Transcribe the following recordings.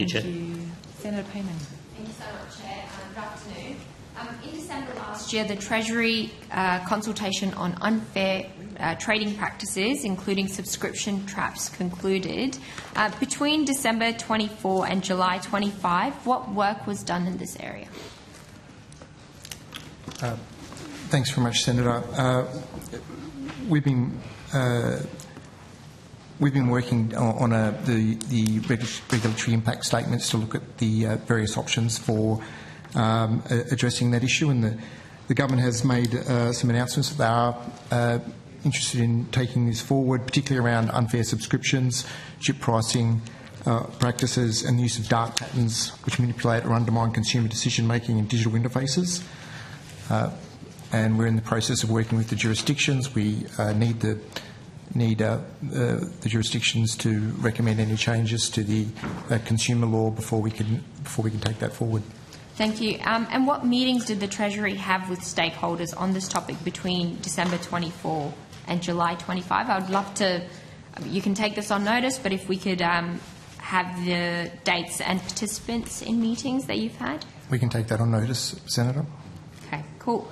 Thank you. Senator Payman. Thank you so much, Chair. Good afternoon. In December last year, the Treasury consultation on unfair trading practices, including subscription traps, concluded. Between December 24 and July 25, what work was done in this area? Thanks very much, Senator. We've been working on the regulatory impact statements to look at the various options for addressing that issue, and the government has made some announcements that they are interested in taking this forward, particularly around unfair subscriptions, chip pricing practices, and the use of dark patterns which manipulate or undermine consumer decision-making in digital interfaces. And we're in the process of working with the jurisdictions. We need the jurisdictions to recommend any changes to the consumer law before we can take that forward. Thank you. And what meetings did the Treasury have with stakeholders on this topic between December 24 and July 25? I would love to. You can take this on notice, but if we could have the dates and participants in meetings that you've had. We can take that on notice, Senator. Okay, cool.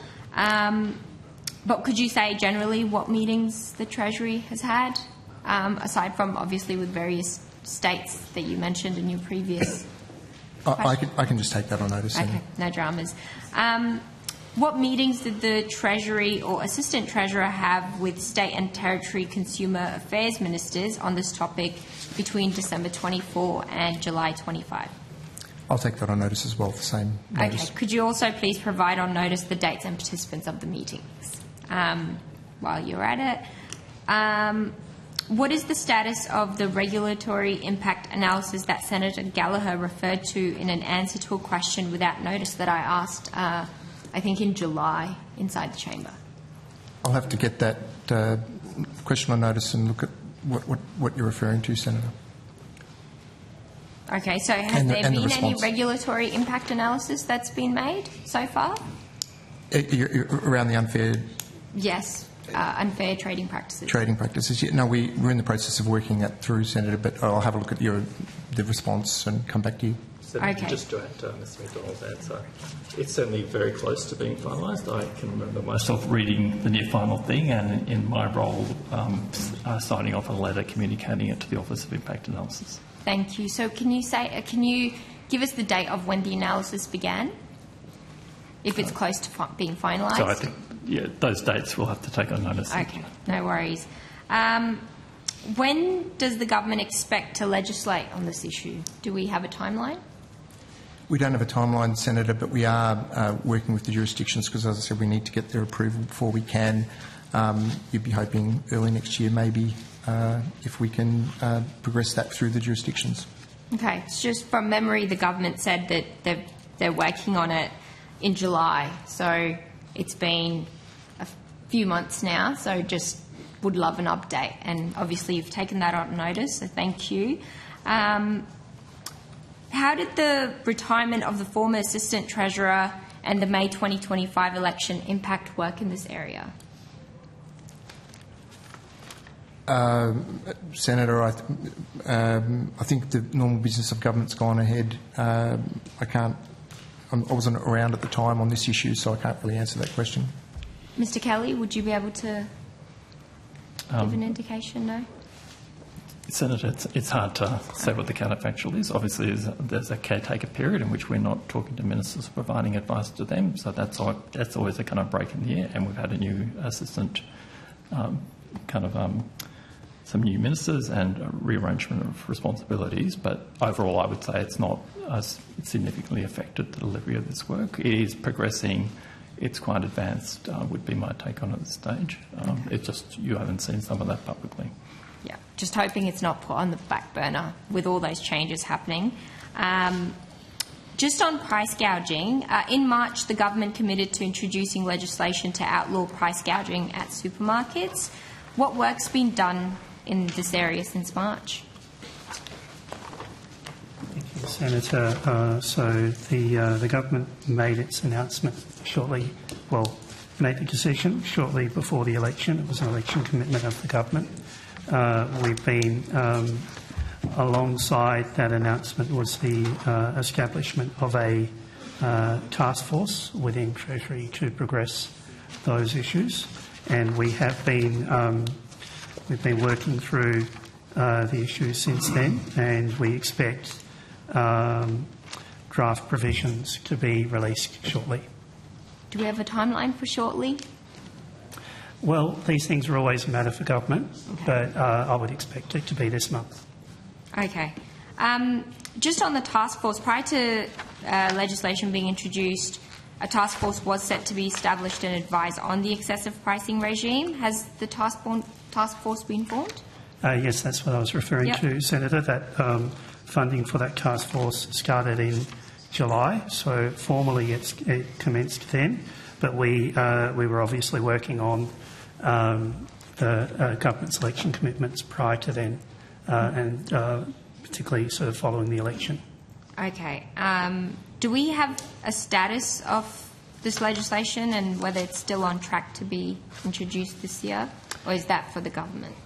But could you say generally what meetings the Treasury has had, aside from obviously with various states that you mentioned in your previous question? I can just take that on notice. Okay, Senator. no dramas. What meetings did the Treasury or Assistant Treasurer have with state and territory consumer affairs ministers on this topic between December 24 and July 25? I'll take that on notice as well, the same notice. Okay. Could you also please provide on notice the dates and participants of the meetings while you're at it? What is the status of the regulatory impact analysis that Senator Gallagher referred to in an answer to a question without notice that I asked, I think in July, inside the chamber? I'll have to get that question on notice and look at what you're referring to, Senator. Okay, so has there been any regulatory impact analysis that's been made so far? Around the unfair... Yes, unfair trading practices. Trading practices. Yeah, no, we're in the process of working that through, Senator, but I'll have a look at the response and come back to you. Senator, okay. Just to add to Mr McDonald's answer, it's certainly very close to being finalised. I can remember myself reading the near final thing and in my role signing off a letter communicating it to the Office of Impact Analysis. Thank you. So can you give us the date of when the analysis began, if it's close to being finalised? So I think, yeah, those dates we'll have to take on notice. Okay, no worries. When does the government expect to legislate on this issue? Do we have a timeline? We don't have a timeline, Senator, but we are working with the jurisdictions because, as I said, we need to get their approval before we can. You'd be hoping early next year, maybe, if we can progress that through the jurisdictions. Okay. It's just from memory, the government said that they're working on it in July. So it's been a few months now. So just would love an update. And obviously you've taken that on notice, so thank you. How did the retirement of the former Assistant Treasurer and the May 2025 election impact work in this area? Senator, I think the normal business of government's gone ahead. I wasn't around at the time on this issue, so I can't really answer that question. Mr Kelly, would you be able to give an indication? No? Senator, it's hard to say what the counterfactual is. Obviously, there's a caretaker period in which we're not talking to ministers, providing advice to them, so that's always a kind of break in the air, and we've had a new assistant some new ministers and a rearrangement of responsibilities, but overall I would say it's not significantly affected the delivery of this work. It is progressing. It's quite advanced, would be my take on it at this stage. Okay. It's just you haven't seen some of that publicly. Yeah, just hoping it's not put on the back burner with all those changes happening. Just on price gouging, in March the government committed to introducing legislation to outlaw price gouging at supermarkets. What work's been done in this area since March? Thank you, Senator. So the government made its announcement made the decision shortly before the election. It was an election commitment of the government. We've been Alongside that announcement was the establishment of a task force within Treasury to progress those issues, and we have been we've been working through the issues since then, and we expect draft provisions to be released shortly. Do we have a timeline for shortly? Well, these things are always a matter for government, but I would expect it to be this month. Okay. Just on the task force, prior to legislation being introduced, a task force was set to be established and advise on the excessive pricing regime. Has the task force been formed? Yes, that's what I was referring to, Senator. That funding for that task force started in July, so formally it commenced then. But we were obviously working on the government's election commitments prior to then, and particularly sort of following the election. Okay. Do we have a status of this legislation and whether it's still on track to be introduced this year, or is that for the government?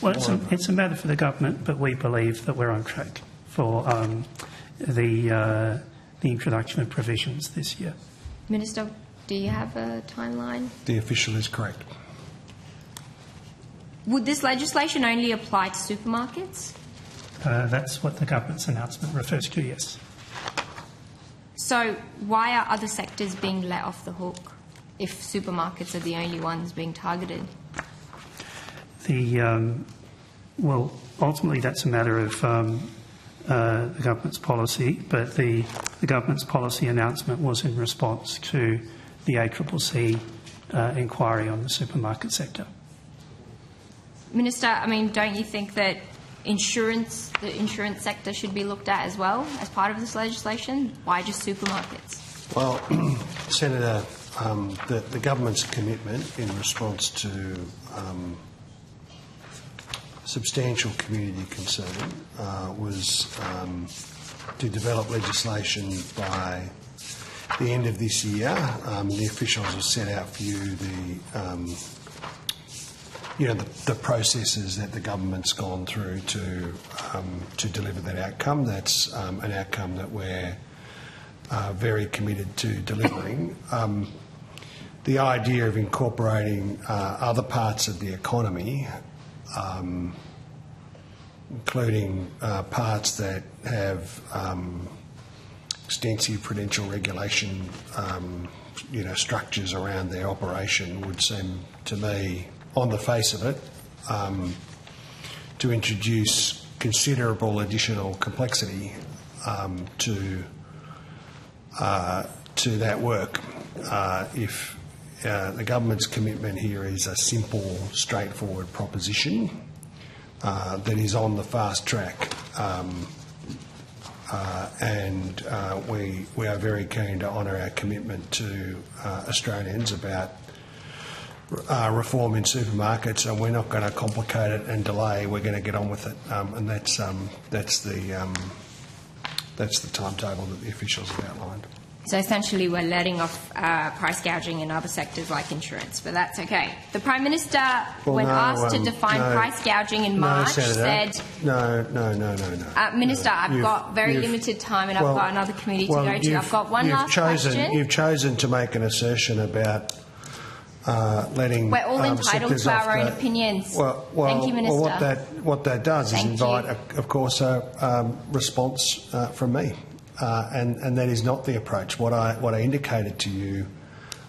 Well, it's a matter for the government, but we believe that we're on track for the introduction of provisions this year. Minister, do you have a timeline? The official is correct. Would this legislation only apply to supermarkets? That's what the government's announcement refers to, yes. So why are other sectors being let off the hook if supermarkets are the only ones being targeted? Well, ultimately that's a matter of the government's policy, but the government's policy announcement was in response to the ACCC inquiry on the supermarket sector. Minister, I mean, don't you think that the insurance sector should be looked at as well as part of this legislation? Why just supermarkets? Well, Senator, the government's commitment in response to substantial community concern was to develop legislation by the end of this year. The officials have set out for you the processes that the government's gone through to deliver that outcome. That's an outcome that we're very committed to delivering. The idea of incorporating other parts of the economy, including parts that have extensive prudential regulation, structures around their operation, would seem to me, on the face of it, to introduce considerable additional complexity to that work. If the government's commitment here is a simple, straightforward proposition that is on the fast track, and we are very keen to honour our commitment to Australians about reform in supermarkets, and we're not going to complicate it and delay. We're going to get on with it, and that's the timetable that the officials have outlined. So essentially we're letting off price gouging in other sectors like insurance, but that's okay. The Prime Minister, asked to define price gouging in March, said... No. Minister, I've got very limited time and I've got another committee to go to. I've got one last question. You've chosen to make an assertion about letting... We're all entitled to our own opinions. Thank you, Minister. Well, what that does is invite, of course, a response from me. And that is not the approach. What I indicated to you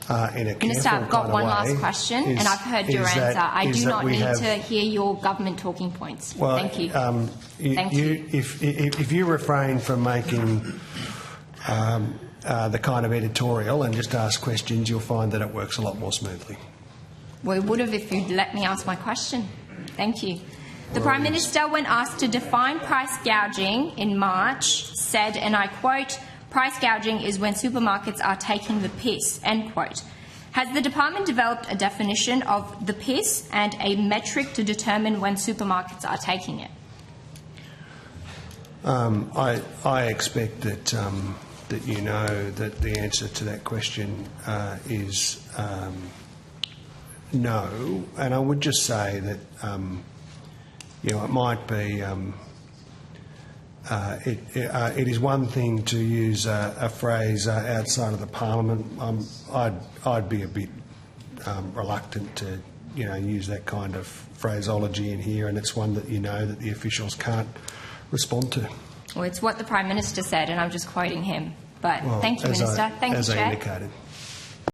in a Minister, careful I've got kind one of way last question, and I've heard your answer. I do not need to hear your government talking points. Well, thank you. Thank you. If you refrain from making the kind of editorial and just ask questions, you'll find that it works a lot more smoothly. Well, it would have if you'd let me ask my question. Thank you. The Prime Minister, when asked to define price gouging in March, said, and I quote, "Price gouging is when supermarkets are taking the piss," end quote. Has the department developed a definition of the piss and a metric to determine when supermarkets are taking it? I expect that you know that the answer to that question is no, and I would just say that it might be it is one thing to use a phrase outside of the Parliament. I'd be a bit reluctant to, use that kind of phraseology in here, and it's one that that the officials can't respond to. Well, it's what the Prime Minister said, and I'm just quoting him. But thank you, as Minister. Thank you, as I Chair. indicated.